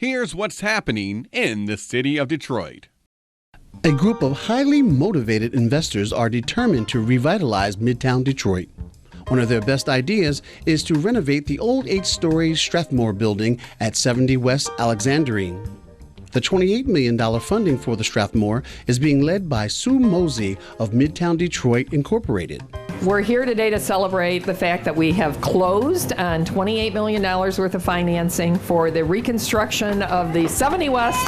Here's what's happening in the city of Detroit. A group of highly motivated investors are determined to revitalize Midtown Detroit. One of their best ideas is to renovate the old 8-story Strathmoor building at 70 West Alexandrine. The $28 million funding for the Strathmoor is being led by Sue Mosey of Midtown Detroit Incorporated. We're here today to celebrate the fact that we have closed on $28 million worth of financing for the reconstruction of the 70 West.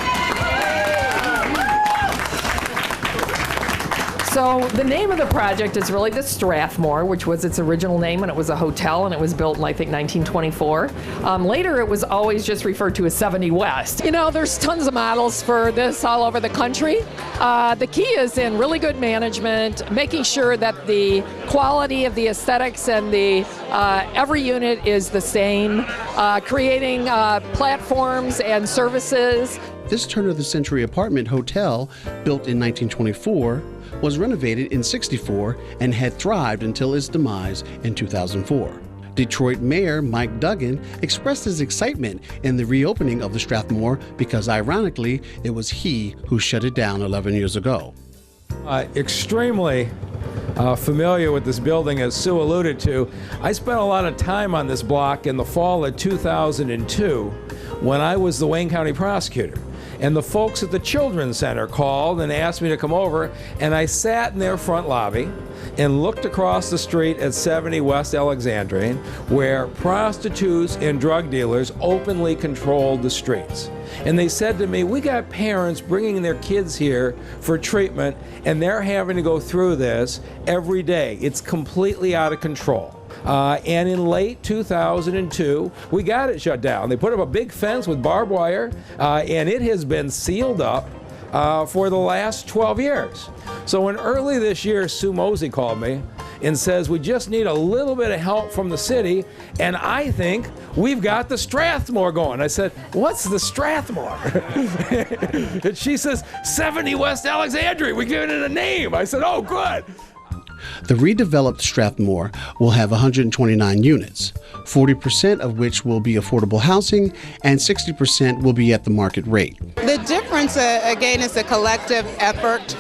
So the name of the project is really the Strathmoor, which was its original name when it was a hotel, and it was built in, I think, 1924. Later, it was always just referred to as 70 West. You know, there's tons of models for this all over the country. The key is in really good management, making sure that the quality of the aesthetics and the every unit is the same, creating platforms and services. This turn-of-the-century apartment hotel, built in 1924, was renovated in '64 and had thrived until its demise in 2004. Detroit Mayor Mike Duggan expressed his excitement in the reopening of the Strathmoor because, ironically, it was he who shut it down 11 years ago. Extremely familiar with this building, as Sue alluded to. I spent a lot of time on this block in the fall of 2002 when I was the Wayne County prosecutor. And the folks at the Children's Center called and asked me to come over, and I sat in their front lobby and looked across the street at 70 West Alexandrine, where prostitutes and drug dealers openly controlled the streets. And they said to me, we got parents bringing their kids here for treatment, and they're having to go through this every day. It's completely out of control. And in late 2002, we got it shut down. They put up a big fence with barbed wire, and it has been sealed up for the last 12 years. So when early this year, Sue Mosey called me and says, we just need a little bit of help from the city, and I think we've got the Strathmoor going. I said, what's the Strathmoor? And she says, 70 West Alexandria. We gave it a name. I said, oh, good. The redeveloped Strathmoor will have 129 units, 40% of which will be affordable housing and 60% will be at the market rate. The difference, again, is the collective effort.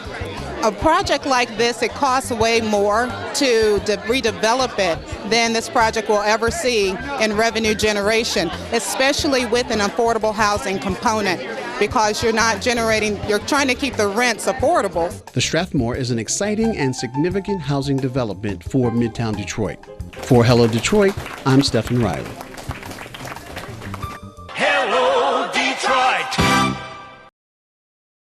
A project like this, it costs way more to redevelop it than this project will ever see in revenue generation, especially with an affordable housing component, because you're trying to keep the rents affordable. The Strathmoor is an exciting and significant housing development for Midtown Detroit. For Hello Detroit, I'm Stephen Riley.